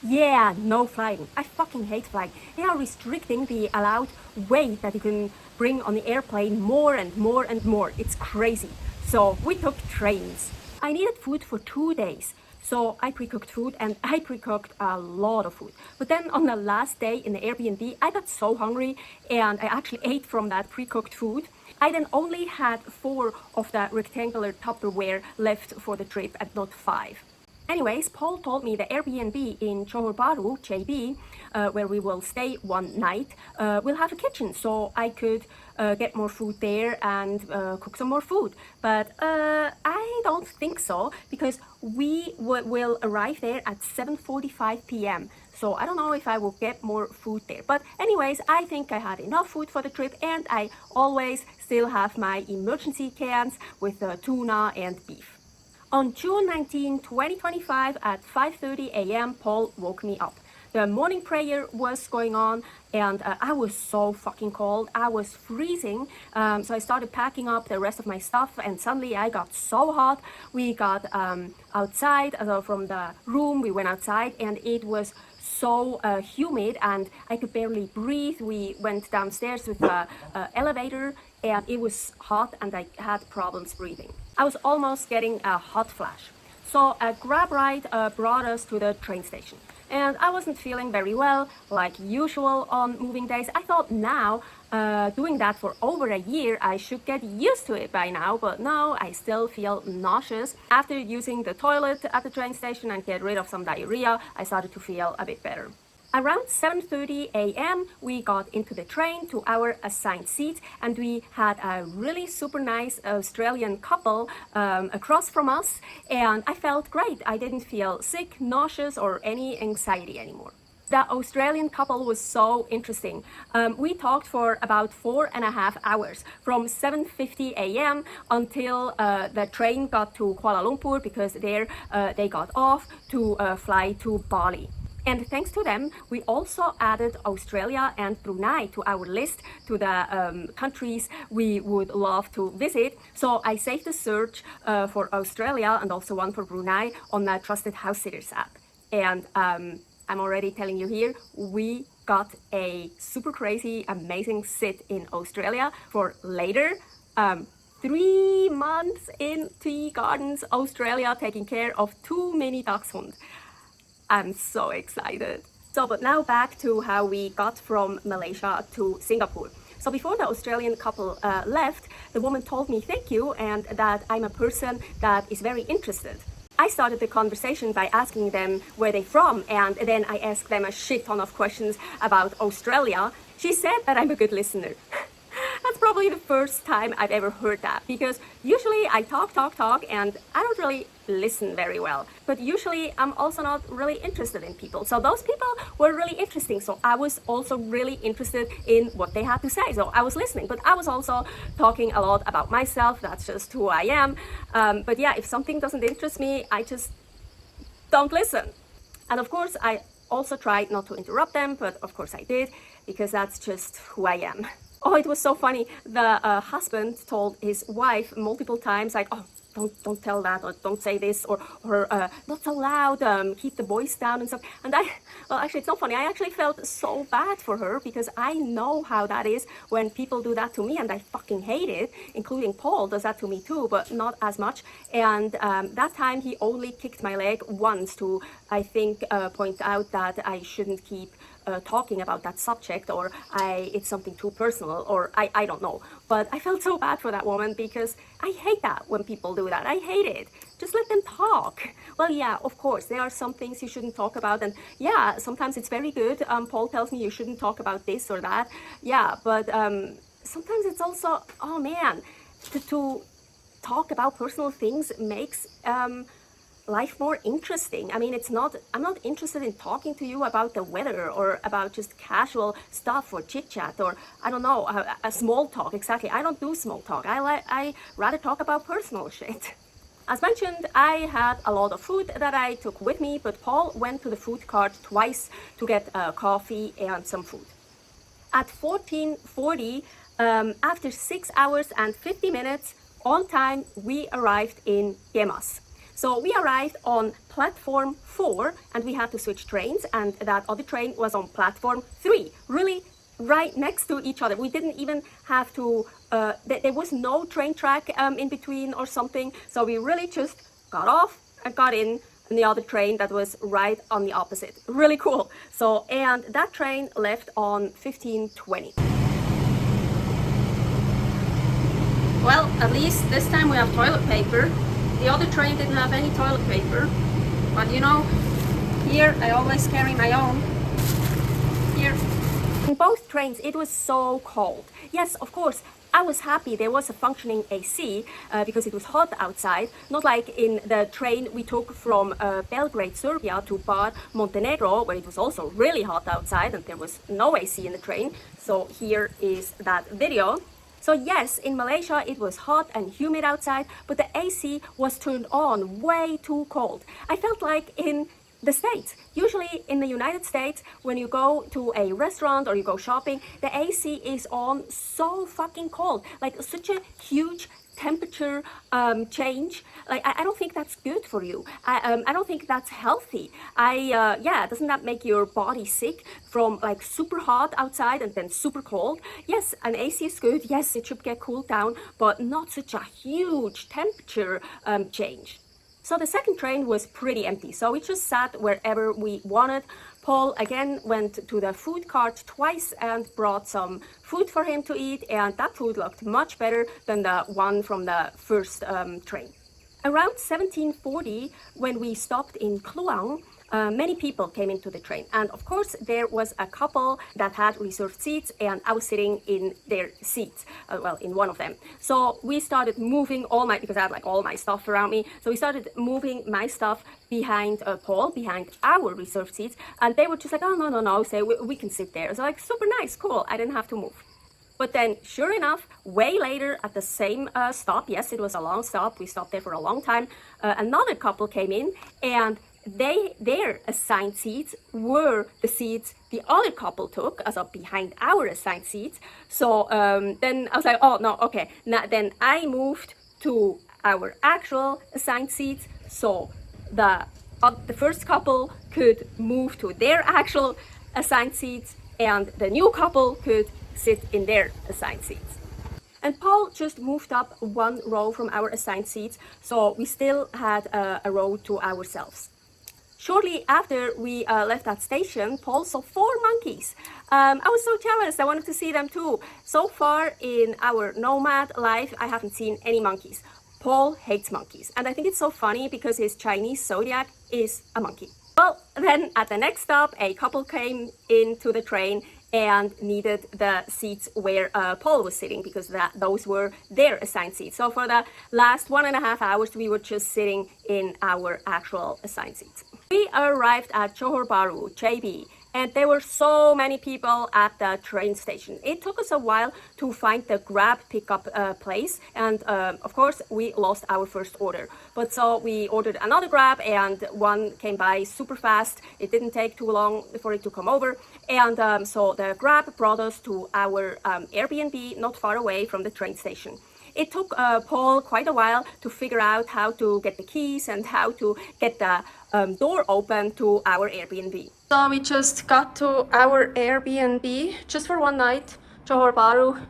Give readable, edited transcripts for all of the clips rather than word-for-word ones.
Yeah, no flying. I fucking hate flying. They are restricting the allowed weight that you can bring on the airplane more and more and more. It's crazy. So we took trains. I needed food for 2 days. So I pre-cooked food and I pre-cooked a lot of food. But then on the last day in the Airbnb, I got so hungry and I actually ate from that pre-cooked food. I then only had 4 of the rectangular Tupperware left for the trip and not 5. Anyways, Paul told me the Airbnb in Johor Bahru, JB, where we will stay one night, will have a kitchen, so I could get more food there and cook some more food. But I don't think so, because we will arrive there at 7:45 p.m. So I don't know if I will get more food there. But anyways, I think I had enough food for the trip, and I always still have my emergency cans with tuna and beef. On June 19, 2025 at 5:30 a.m. Paul woke me up. The morning prayer was going on and I was so fucking cold. I was freezing. So I started packing up the rest of my stuff and suddenly I got so hot. We got outside, from the room, we went outside and it was so humid and I could barely breathe. We went downstairs with the elevator and it was hot and I had problems breathing. I was almost getting a hot flash. So a grab ride brought us to the train station. And I wasn't feeling very well, like usual on moving days. I thought now, doing that for over a year, I should get used to it by now, but no, I still feel nauseous. After using the toilet at the train station and get rid of some diarrhea, I started to feel a bit better. Around 7:30 a.m. we got into the train to our assigned seats and we had a really super nice Australian couple across from us and I felt great. I didn't feel sick, nauseous or any anxiety anymore. The Australian couple was so interesting. We talked for about 4.5 hours from 7:50 a.m. until the train got to Kuala Lumpur because there they got off to fly to Bali. And thanks to them, we also added Australia and Brunei to our list to the countries we would love to visit. So I saved a search for Australia and also one for Brunei on the Trusted House Sitters app. And I'm already telling you here, we got a super crazy, amazing sit in Australia for later. 3 months in Tea Gardens, Australia, taking care of 2 mini dachshunds. I'm so excited. So, but now back to how we got from Malaysia to Singapore. So before the Australian couple left, the woman told me thank you and that I'm a person that is very interested. I started the conversation by asking them where they're from and then I asked them a shit ton of questions about Australia. She said that I'm a good listener. That's probably the first time I've ever heard that because usually I talk and I don't really listen very well. But usually I'm also not really interested in people. So those people were really interesting. So I was also really interested in what they had to say. So I was listening, but I was also talking a lot about myself. That's just who I am. But yeah, if something doesn't interest me, I just don't listen. And of course, I also tried not to interrupt them, but of course I did because that's just who I am. Oh, it was so funny. The husband told his wife multiple times, like, oh, don't tell that, or don't say this, or not so loud, keep the voice down and stuff. And well, actually, it's not funny. I actually felt so bad for her because I know how that is when people do that to me, and I fucking hate it, including Paul does that to me too, but not as much. And that time he only kicked my leg once to, I think, point out that I shouldn't keep talking about that subject, or it's something too personal, or I don't know. But I felt so bad for that woman because I hate that when people do that. I hate it. Just let them talk. Well, yeah, of course, there are some things you shouldn't talk about. And yeah, sometimes it's very good. Paul tells me you shouldn't talk about this or that. Yeah, but sometimes it's also, oh man, to talk about personal things makes life more interesting. I mean, I'm not interested in talking to you about the weather or about just casual stuff or chit chat or I don't know, a small talk. Exactly. I don't do small talk. I rather talk about personal shit. As mentioned, I had a lot of food that I took with me, but Paul went to the food cart twice to get coffee and some food. At 14:40, after 6 hours and 50 minutes on time, we arrived in Gemas. So we arrived on platform 4 and we had to switch trains, and that other train was on platform 3, really right next to each other. We didn't even have to, there was no train track in between or something. So we really just got off and got in the other train that was right on the opposite. Really cool. So, and that train left on 15:20. Well, at least this time we have toilet paper. The other train didn't have any toilet paper. But you know, here I always carry my own. Here. In both trains, it was so cold. Yes, of course, I was happy there was a functioning AC because it was hot outside. Not like in the train we took from Belgrade, Serbia to Bar, Montenegro, where it was also really hot outside and there was no AC in the train. So here is that video. So yes, in Malaysia it was hot and humid outside, but the AC was turned on way too cold. I felt like in the States. Usually in the United States, when you go to a restaurant or you go shopping, the AC is on so fucking cold, like such a huge temperature change. Like I don't think that's good for you. I don't think that's healthy. Yeah, doesn't that make your body sick from like super hot outside and then super cold? Yes, an AC is good. Yes, it should get cooled down, but not such a huge temperature change. So the second train was pretty empty, so we just sat wherever we wanted. Paul again went to the food cart twice and brought some food for him to eat, and that food looked much better than the one from the first train. Around 1740, when we stopped in Kluang, many people came into the train, and of course there was a couple that had reserved seats, and I was sitting in their seats, well, in one of them. So we started moving because I had like all my stuff around me, so we started moving my stuff behind Paul, behind our reserved seats, and they were just like, oh no, say we can sit there. So like, super nice, cool, I didn't have to move. But then, sure enough, way later at the same stop, yes, it was a long stop, we stopped there for a long time, another couple came in, and their assigned seats were the seats the other couple took, also behind our assigned seats. So then I was like, oh no, okay. Now then I moved to our actual assigned seats, so the first couple could move to their actual assigned seats, and the new couple could sit in their assigned seats. And Paul just moved up one row from our assigned seats, so we still had a row to ourselves. Shortly after we left that station, Paul saw 4 monkeys. I was so jealous, I wanted to see them too. So far in our nomad life, I haven't seen any monkeys. Paul hates monkeys, and I think it's so funny because his Chinese zodiac is a monkey. Well, then at the next stop, a couple came into the train and needed the seats where Paul was sitting, because those were their assigned seats. So for the last 1.5 hours, we were just sitting in our actual assigned seats. We arrived at Johor Bahru, JB, and there were so many people at the train station. It took us a while to find the Grab pickup place, and of course we lost our first order. But so we ordered another Grab, and one came by super fast. It didn't take too long for it to come over, and so the Grab brought us to our Airbnb not far away from the train station. It took Paul quite a while to figure out how to get the keys and how to get the door open to our Airbnb. So we just got to our Airbnb just for one night, Johor Bahru,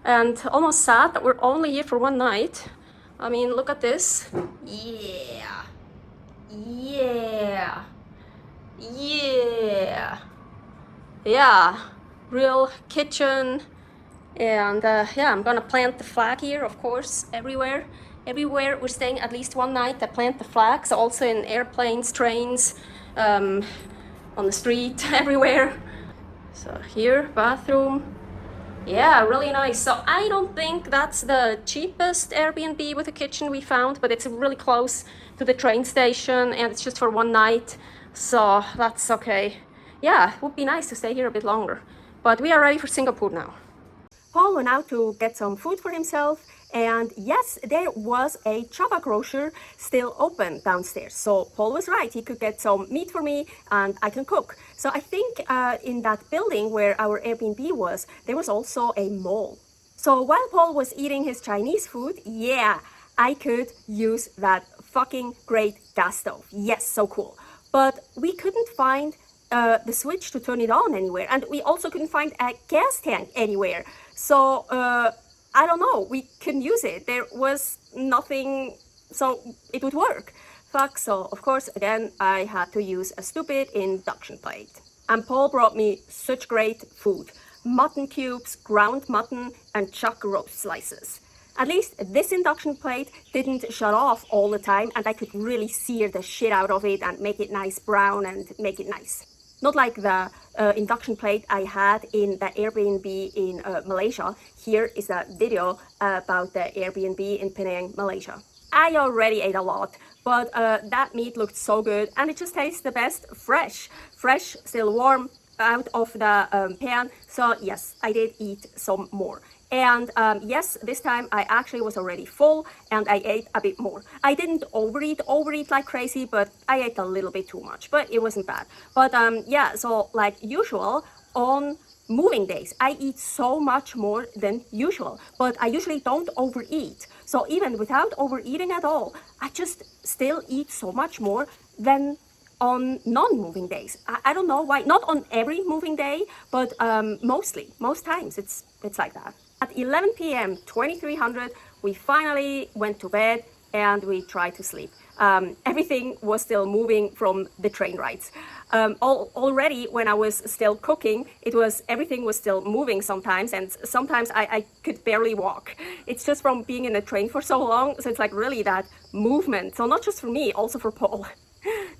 and almost sad that we're only here for one night. I mean, look at this. Yeah. Real kitchen. And yeah, I'm gonna plant the flag here, of course, everywhere we're staying at least one night. I plant the flags also in airplanes, trains, on the street, everywhere. So here, bathroom. Yeah, really nice. So I don't think that's the cheapest Airbnb with a kitchen we found, but it's really close to the train station, and it's just for one night, so that's okay. Yeah, it would be nice to stay here a bit longer, but we are ready for Singapore now. Paul went out to get some food for himself, and yes, there was a Java grocer still open downstairs. So Paul was right, he could get some meat for me and I can cook. So I think in that building where our Airbnb was, there was also a mall. So while Paul was eating his Chinese food, yeah, I could use that fucking great gas stove. Yes, so cool. But we couldn't find the switch to turn it on anywhere. And we also couldn't find a gas tank anywhere. So I don't know, we couldn't use it. There was nothing so it would work. Fuck, so of course, again, I had to use a stupid induction plate. And Paul brought me such great food. Mutton cubes, ground mutton, and chuck roast slices. At least this induction plate didn't shut off all the time, and I could really sear the shit out of it and make it nice brown and make it nice. Not like the induction plate I had in the Airbnb in Malaysia. Here is a video about the Airbnb in Penang, Malaysia. I already ate a lot, but that meat looked so good, and it just tastes the best fresh, still warm out of the pan. So yes, I did eat some more. And yes, this time I actually was already full and I ate a bit more. I didn't overeat like crazy, but I ate a little bit too much, but it wasn't bad. But yeah, so like usual on moving days, I eat so much more than usual, but I usually don't overeat. So even without overeating at all, I just still eat so much more than on non-moving days. I don't know why, not on every moving day, but most times it's like that. At 11 p.m., 2300, we finally went to bed and we tried to sleep. Everything was still moving from the train rides. Already when I was still cooking, everything was still moving sometimes, and sometimes I could barely walk. It's just from being in a train for so long, so it's like really that movement. So not just for me, also for Paul.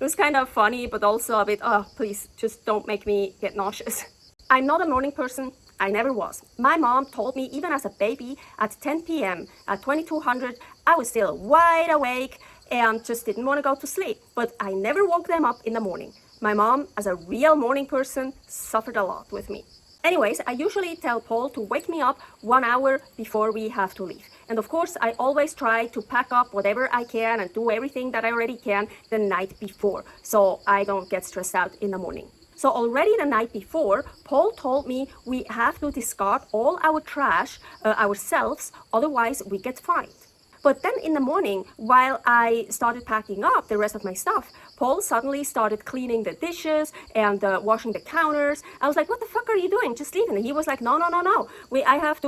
It was kind of funny, but also a bit, oh, please, just don't make me get nauseous. I'm not a morning person. I never was. My mom told me even as a baby at 10 p.m. at 2200, I was still wide awake and just didn't want to go to sleep. But I never woke them up in the morning. My mom, as a real morning person, suffered a lot with me. Anyways, I usually tell Paul to wake me up 1 hour before we have to leave. And of course, I always try to pack up whatever I can and do everything that I already can the night before, so I don't get stressed out in the morning. So already the night before, Paul told me we have to discard all our trash ourselves, otherwise we get fined. But then in the morning, while I started packing up the rest of my stuff, Paul suddenly started cleaning the dishes and washing the counters. I was like, what the fuck are you doing? Just leave it. And he was like, no. We have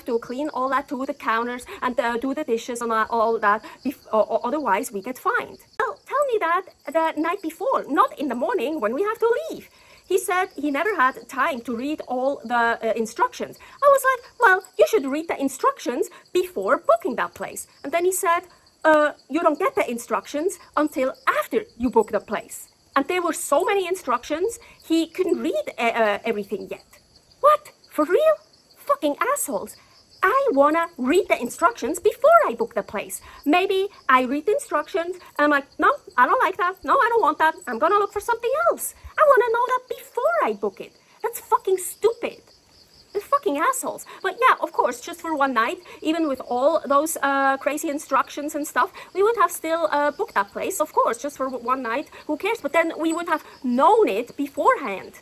to clean all that to the counters and do the dishes and all that, otherwise we get fined. Well, tell me that the night before, not in the morning when we have to leave. He said he never had time to read all the instructions. I was like, well, you should read the instructions before booking that place. And then he said, you don't get the instructions until after you book the place. And there were so many instructions, he couldn't read everything yet. What? For real? Fucking assholes. I wanna read the instructions before I book the place. Maybe I read the instructions and I'm like, no, I don't like that. No, I don't want that. I'm gonna look for something else. I wanna know that before I book it. That's fucking stupid. They're fucking assholes. But yeah, of course, just for one night, even with all those crazy instructions and stuff, we would have still booked that place. Of course, just for one night, who cares? But then we would have known it beforehand.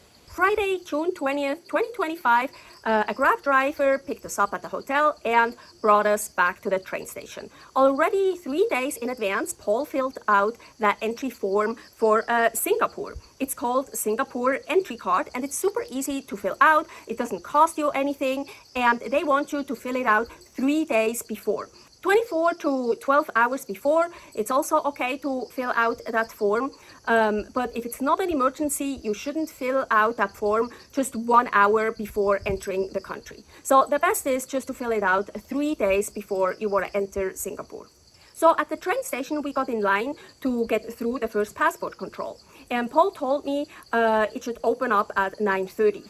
Friday, June 20th, 2025, a Grab driver picked us up at the hotel and brought us back to the train station. Already 3 days in advance, Paul filled out the entry form for Singapore. It's called Singapore Entry Card, and it's super easy to fill out. It doesn't cost you anything, and they want you to fill it out 3 days before. 24 to 12 hours before, it's also okay to fill out that form. But if it's not an emergency, you shouldn't fill out that form just 1 hour before entering the country. So the best is just to fill it out 3 days before you want to enter Singapore. So at the train station, we got in line to get through the first passport control. And Paul told me it should open up at 9:30.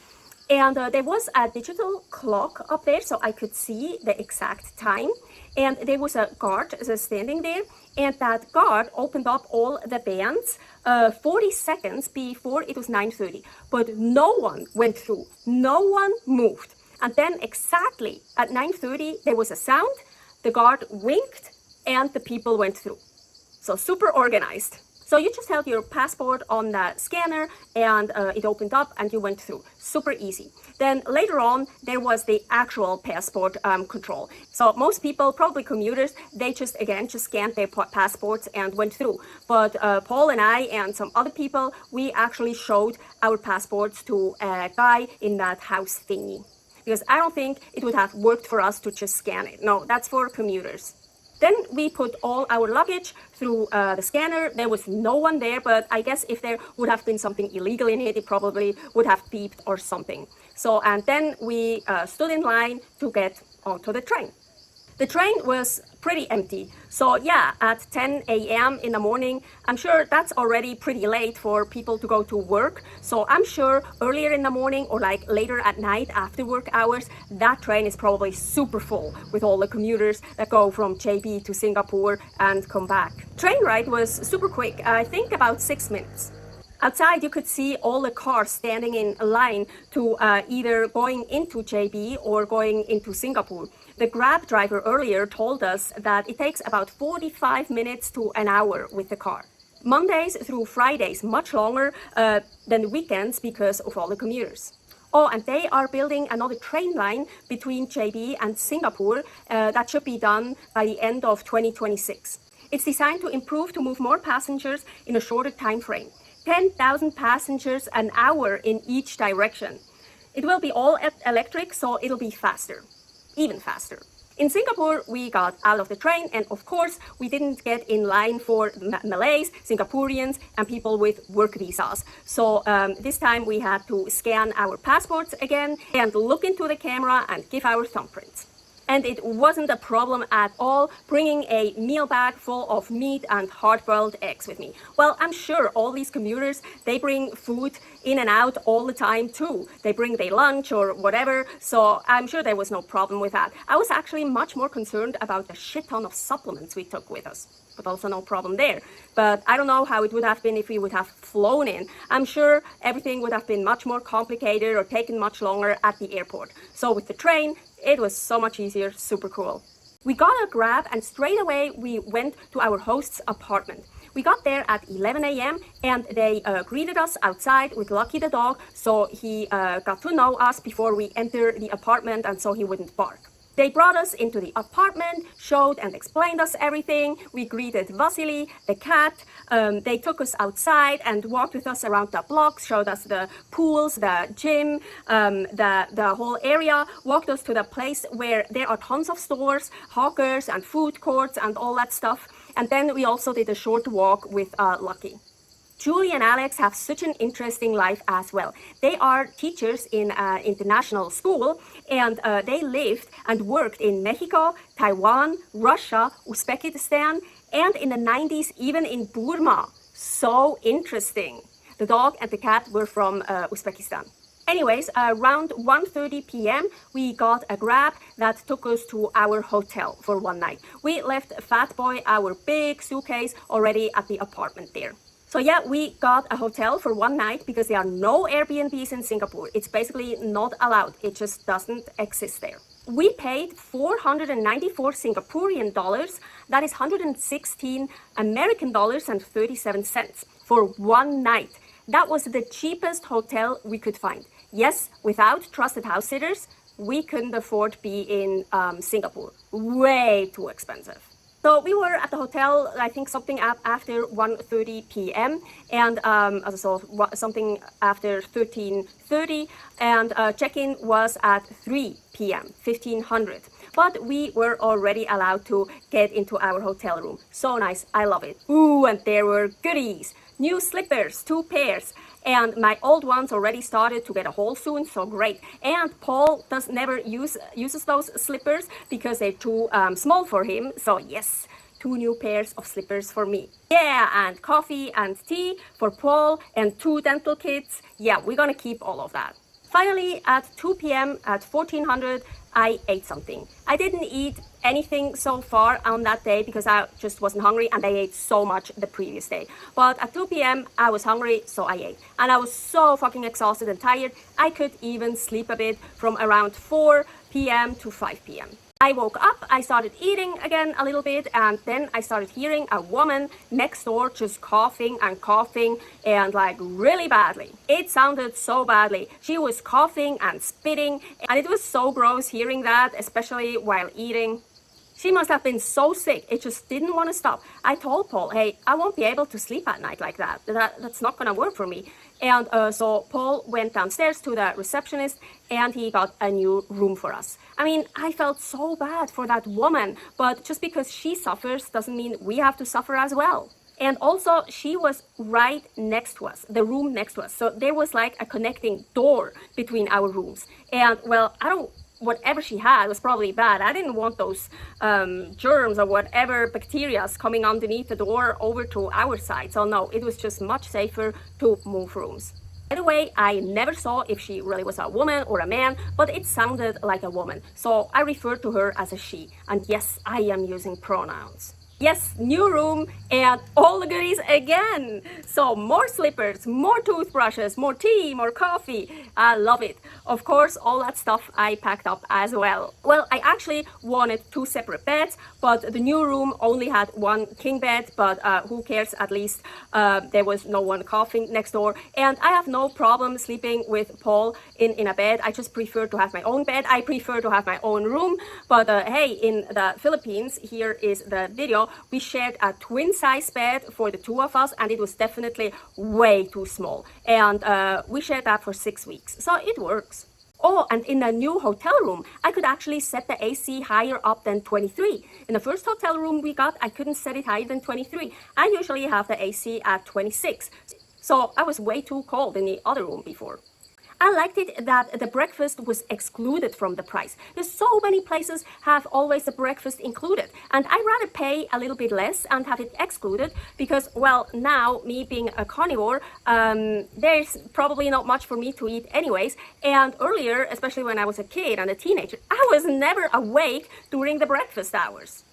And there was a digital clock up there, so I could see the exact time. And there was a guard standing there, and that guard opened up all the bands 40 seconds before it was 9:30. But no one went through, no one moved. And then exactly at 9:30, there was a sound, the guard winked, and the people went through. So super organized. So you just held your passport on the scanner and it opened up and you went through. Super easy. Then later on, there was the actual passport control. So most people, probably commuters, they just scanned their passports and went through. But Paul and I and some other people, we actually showed our passports to a guy in that house thingy. Because I don't think it would have worked for us to just scan it. No, that's for commuters. Then we put all our luggage through the scanner. There was no one there, but I guess if there would have been something illegal in it, it probably would have beeped or something. So, and then we stood in line to get onto the train. The train was pretty empty. So yeah, at 10 a.m. in the morning, I'm sure that's already pretty late for people to go to work. So I'm sure earlier in the morning or like later at night after work hours, that train is probably super full with all the commuters that go from JB to Singapore and come back. Train ride was super quick, I think about 6 minutes. Outside, you could see all the cars standing in a line to either going into JB or going into Singapore. The Grab driver earlier told us that it takes about 45 minutes to an hour with the car. Mondays through Fridays, much longer than the weekends because of all the commuters. Oh, and they are building another train line between JB and Singapore that should be done by the end of 2026. It's designed to improve to move more passengers in a shorter time frame. 10,000 passengers an hour in each direction. It will be all electric, so it'll be faster, even faster. In Singapore, we got out of the train, and of course, we didn't get in line for Malays, Singaporeans, and people with work visas. So this time we had to scan our passports again and look into the camera and give our thumbprints. And it wasn't a problem at all bringing a meal bag full of meat and hard-boiled eggs with me. Well, I'm sure all these commuters, they bring food in and out all the time too. They bring their lunch or whatever, so I'm sure there was no problem with that. I was actually much more concerned about the shit ton of supplements we took with us. But also no problem there. But I don't know how it would have been if we would have flown in. I'm sure everything would have been much more complicated or taken much longer at the airport. So with the train, it was so much easier, super cool. We got a Grab and straight away we went to our host's apartment. We got there at 11 a.m. and they greeted us outside with Lucky the dog, so he got to know us before we entered the apartment and so he wouldn't bark. They brought us into the apartment, showed and explained us everything. We greeted Vasily, the cat. They took us outside and walked with us around the block, showed us the pools, the gym, the whole area, walked us to the place where there are tons of stores, hawkers and food courts and all that stuff. And then we also did a short walk with Lucky. Julie and Alex have such an interesting life as well. They are teachers in an international school and they lived and worked in Mexico, Taiwan, Russia, Uzbekistan, and in the 90s even in Burma. So interesting. The dog and the cat were from Uzbekistan. Anyways, around 1:30 p.m. we got a Grab that took us to our hotel for one night. We left Fat Boy, our big suitcase, already at the apartment there. So yeah, we got a hotel for one night because there are no Airbnbs in Singapore. It's basically not allowed. It just doesn't exist there. We paid 494 Singaporean dollars, that is 116 American dollars and 37 cents for one night. That was the cheapest hotel we could find. Yes, without trusted house sitters, we couldn't afford to be in Singapore. Way too expensive. So we were at the hotel, I think something after 1:30 p.m. and so something after 13:30, and check-in was at 3 p.m., 1500. But we were already allowed to get into our hotel room. So nice, I love it. Ooh, and there were goodies. New slippers, 2 pairs. And my old ones already started to get a hole soon, so great. And Paul never uses those slippers because they're too small for him. So yes, 2 new pairs of slippers for me. Yeah, and coffee and tea for Paul and 2 dental kits. Yeah, we're gonna keep all of that. Finally, at 2 p.m. at 1400, I ate something. I didn't eat anything so far on that day because I just wasn't hungry and I ate so much the previous day. But at 2 p.m. I was hungry, so I ate. And I was so fucking exhausted and tired, I could even sleep a bit from around 4 p.m. to 5 p.m. I woke up, I started eating again a little bit, and then I started hearing a woman next door just coughing and coughing, and like really badly. It sounded so badly. She was coughing and spitting, and it was so gross hearing that, especially while eating. She must have been so sick, it just didn't want to stop. I told Paul, hey, I won't be able to sleep at night like that. That's not going to work for me. And so Paul went downstairs to the receptionist and he got a new room for us. I mean, I felt so bad for that woman, but just because she suffers doesn't mean we have to suffer as well. And also, she was right next to us, the room next to us. So there was like a connecting door between our rooms. And well, whatever she had was probably bad. I didn't want those germs or whatever bacteria coming underneath the door over to our side. So no, it was just much safer to move rooms. By the way, I never saw if she really was a woman or a man, but it sounded like a woman. So I referred to her as a she. And yes, I am using pronouns. Yes, new room and all the goodies again. So more slippers, more toothbrushes, more tea, more coffee. I love it. Of course, all that stuff I packed up as well. Well, I actually wanted 2 separate beds, but the new room only had 1 king bed, but who cares, at least there was no one coughing next door. And I have no problem sleeping with Paul in a bed. I just prefer to have my own bed. I prefer to have my own room. But hey, in the Philippines, here is the video. We shared a twin size bed for the 2 of us, and it was definitely way too small. And we shared that for 6 weeks, so it works. Oh, and in the new hotel room, I could actually set the AC higher up than 23. In the first hotel room we got, I couldn't set it higher than 23. I usually have the AC at 26. So I was way too cold in the other room before. I liked it that the breakfast was excluded from the price. There's so many places have always the breakfast included, and I'd rather pay a little bit less and have it excluded because, well, now me being a carnivore, there's probably not much for me to eat anyways. And earlier, especially when I was a kid and a teenager, I was never awake during the breakfast hours.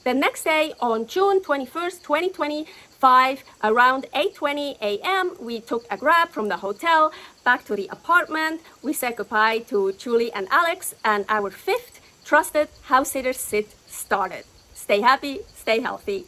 The next day, on June 21st, 2025, around 8:20 a.m., we took a grab from the hotel back to the apartment. We said goodbye to Julie and Alex, and our 5th trusted house sitter sit started. Stay happy, stay healthy.